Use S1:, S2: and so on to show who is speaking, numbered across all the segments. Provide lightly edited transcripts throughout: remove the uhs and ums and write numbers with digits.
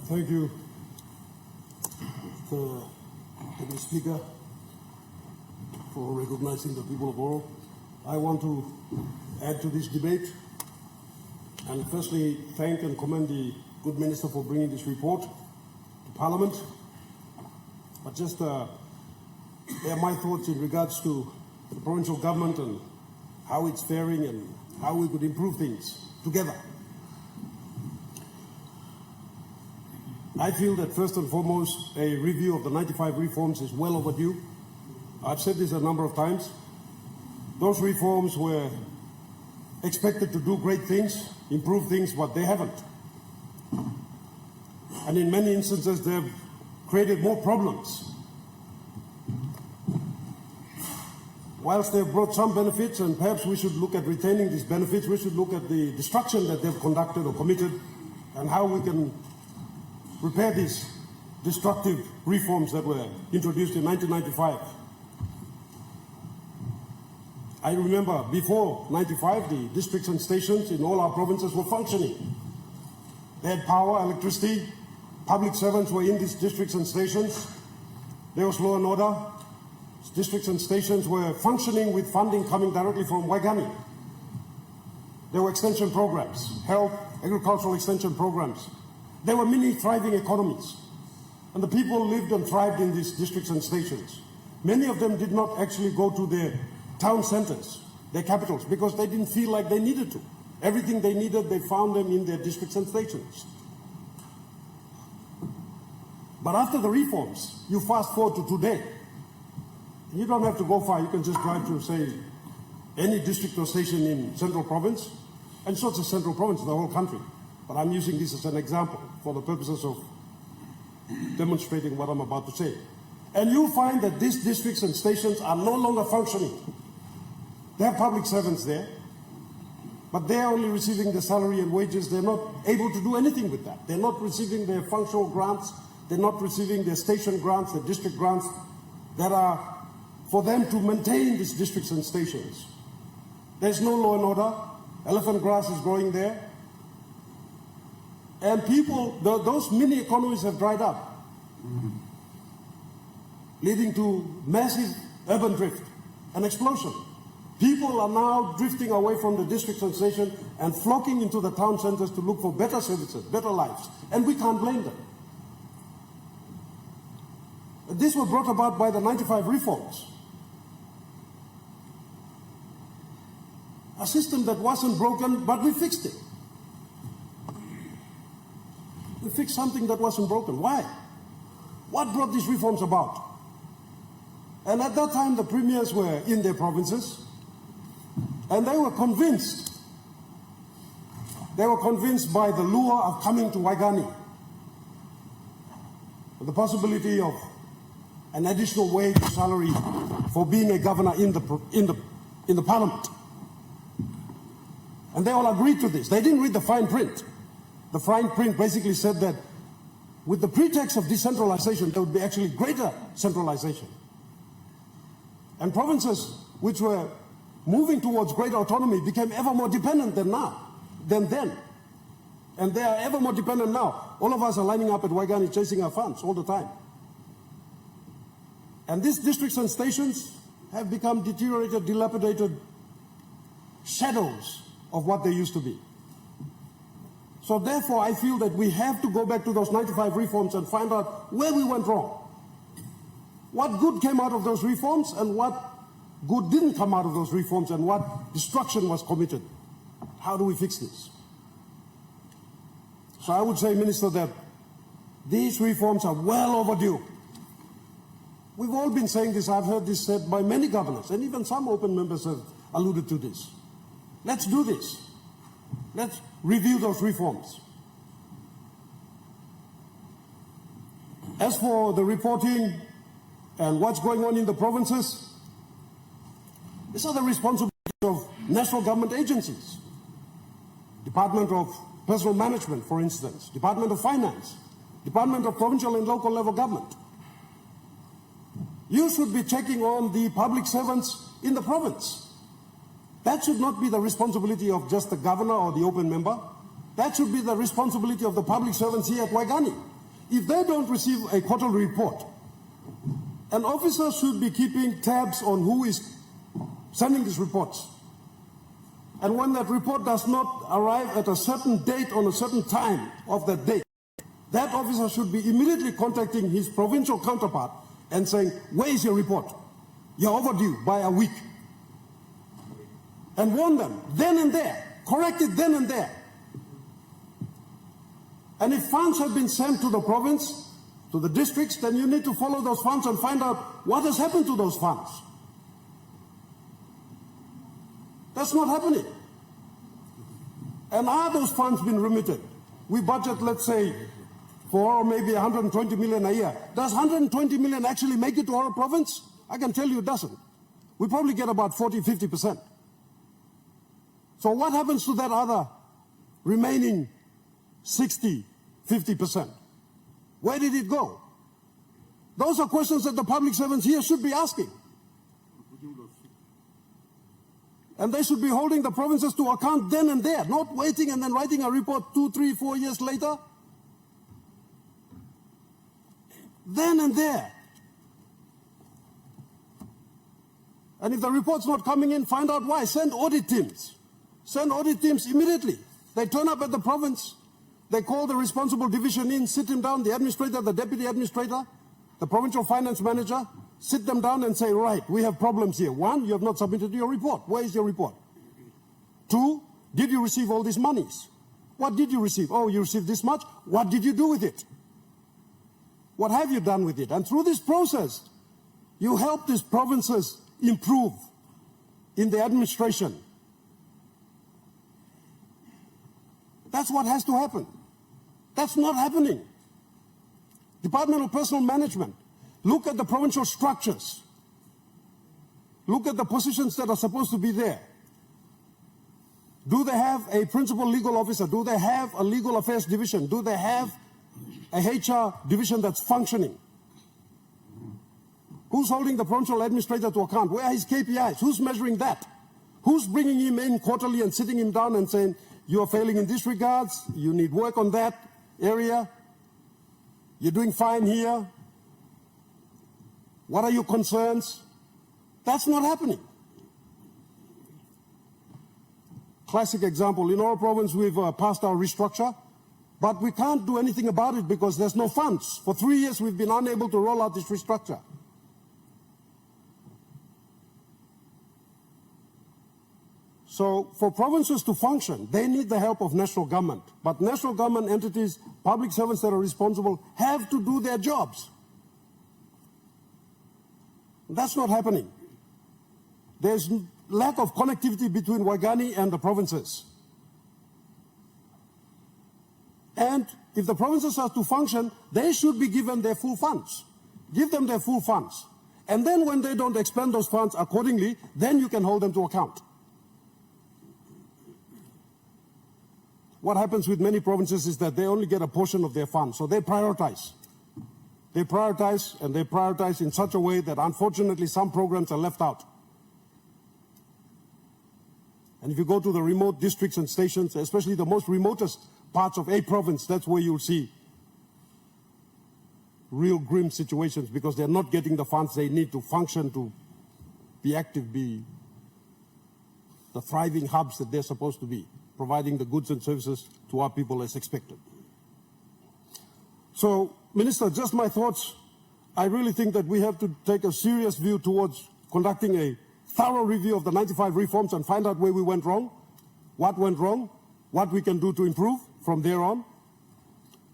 S1: Thank you, Mr. Deputy Speaker, for recognizing the people of Oro. I want to add to this debate and firstly thank and commend the good Minister for bringing this report to Parliament. But just share my thoughts in regards to the provincial government and how it's faring and how we could improve things together. I feel that first and foremost, a review of the 95 reforms is well overdue. I've said this a number of times. Those reforms were expected to do great things, improve things, but they haven't. And in many instances, they've created more problems. Whilst they've brought some benefits, and perhaps we should look at retaining these benefits, we should look at the destruction that they've conducted or committed and how we can repair these destructive reforms that were introduced in 1995. I remember before 95, the districts and stations in all our provinces were functioning. They had power, electricity, public servants were in these districts and stations. There was law and order. Districts and stations were functioning with funding coming directly from Waigani. There were extension programs, health, agricultural extension programs. There were many thriving economies, and the people lived and thrived in these districts and stations. Many of them did not actually go to their town centers, their capitals, because they didn't feel like they needed to. Everything they needed, they found them in their districts and stations. But after the reforms, you fast forward to today, you don't have to go far. You can just drive to, say, any district or station in Central Province, and so it's a Central Province, the whole country. But I'm using this as an example for the purposes of demonstrating what I'm about to say. And you'll find that these districts and stations are no longer functioning. There are public servants there, but they're only receiving the salary and wages. They're not able to do anything with that. They're not receiving their functional grants. They're not receiving their station grants, their district grants that are for them to maintain these districts and stations. There's no law and order. Elephant grass is growing there. And people, those mini economies have dried up, leading to massive urban drift and explosion. People are now drifting away from the districts and stations and flocking into the town centers to look for better services, better lives. And we can't blame them. These were brought about by the 95 reforms. A system that wasn't broken, but we fixed it. We fixed something that wasn't broken. Why? What brought these reforms about? And at that time, the premiers were in their provinces, and they were convinced. They were convinced by the lure of coming to Waigani, the possibility of an additional wage salary for being a governor in the parliament. And they all agreed to this. They didn't read the fine print. The fine print basically said that with the pretext of decentralization, there would be actually greater centralization. And provinces which were moving towards greater autonomy became ever more dependent than then. And they are ever more dependent now. All of us are lining up at Waigani chasing our funds all the time. And these districts and stations have become deteriorated, dilapidated shadows of what they used to be. So therefore, I feel that we have to go back to those 95 reforms and find out where we went wrong. What good came out of those reforms and what good didn't come out of those reforms and what destruction was committed. How do we fix this? So I would say, Minister, that these reforms are well overdue. We've all been saying this. I've heard this said by many governors, and even some open members have alluded to this. Let's do this. Let's review those reforms. As for the reporting and what's going on in the provinces, these are the responsibilities of national government agencies. Department of Personal Management, for instance, Department of Finance, Department of Provincial and Local Level Government. You should be checking on the public servants in the province. That should not be the responsibility of just the governor or the open member. That should be the responsibility of the public servants here at Waigani. If they don't receive a quarterly report, an officer should be keeping tabs on who is sending these reports. And when that report does not arrive at a certain date on a certain time of that date, that officer should be immediately contacting his provincial counterpart and saying, where is your report? You're overdue by a week. And warn them then and there, correct it then and there. And if funds have been sent to the province, to the districts, then you need to follow those funds and find out what has happened to those funds. That's not happening. And are those funds being remitted? We budget, let's say, for or maybe 120 million a year. Does 120 million actually make it to our province? I can tell you it doesn't. We probably get about 40–50%. So what happens to that other remaining 60–50%? Where did it go? Those are questions that the public servants here should be asking. And they should be holding the provinces to account then and there, not waiting and then writing a report 2, 3, 4 years later. Then and there. And if the report's not coming in, find out why. Send audit teams. Send audit teams immediately. They turn up at the province. They call the responsible division in, sit him down, the administrator, the deputy administrator, the provincial finance manager, sit them down and say, right, we have problems here. 1, you have not submitted your report. Where is your report? 2, did you receive all these monies? What did you receive? Oh, you received this much. What did you do with it? What have you done with it? And through this process, you help these provinces improve in the administration. That's what has to happen. That's not happening. Department of Personal Management. Look at the provincial structures. Look at the positions that are supposed to be there. Do they have a principal legal officer? Do they have a legal affairs division? Do they have a HR division that's functioning? Who's holding the provincial administrator to account? Where are his KPIs? Who's measuring that? Who's bringing him in quarterly and sitting him down and saying, you are failing in this regards, you need work on that area, you're doing fine here, what are your concerns? That's not happening. Classic example, in our province we've passed our restructure, but we can't do anything about it because there's no funds. For 3 years we've been unable to roll out this restructure. So for provinces to function, they need the help of national government. But national government entities, public servants that are responsible, have to do their jobs. That's not happening. There's lack of connectivity between Waigani and the provinces. And if the provinces are to function, they should be given their full funds. Give them their full funds. And then when they don't expend those funds accordingly, then you can hold them to account. What happens with many provinces is that they only get a portion of their funds, so they prioritize. They prioritize, and they prioritize in such a way that unfortunately some programs are left out. And if you go to the remote districts and stations, especially the most remotest parts of a province, that's where you'll see real grim situations because they're not getting the funds they need to function, to be active, be the thriving hubs that they're supposed to be, providing the goods and services to our people as expected. So, Minister, just my thoughts. I really think that we have to take a serious view towards conducting a thorough review of the 95 reforms and find out where we went wrong, what we can do to improve from there on.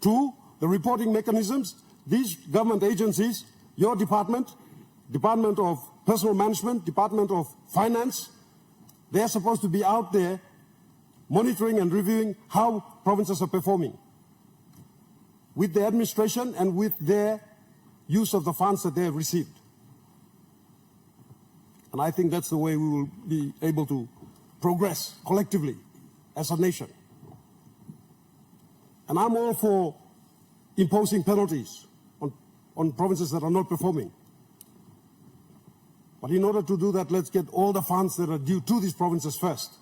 S1: 2, the reporting mechanisms. These government agencies, your department, Department of Personal Management, Department of Finance, they're supposed to be out there monitoring and reviewing how provinces are performing with the administration and with their use of the funds that they have received. And I think that's the way we will be able to progress collectively as a nation. And I'm all for imposing penalties on provinces that are not performing. But in order to do that, let's get all the funds that are due to these provinces first.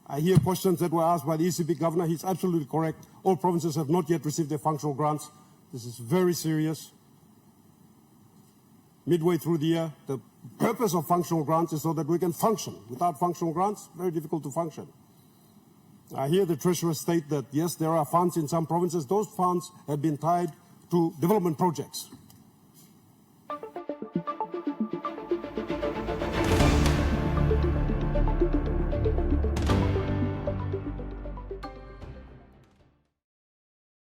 S1: I hear questions that were asked by the ECB governor. He's absolutely correct. All provinces have not yet received their functional grants. This is very serious. Midway through the year, the purpose of functional grants is so that we can function. Without functional grants, very difficult to function. I hear the Treasurer state that, yes, there are funds in some provinces. Those funds have been tied to development projects.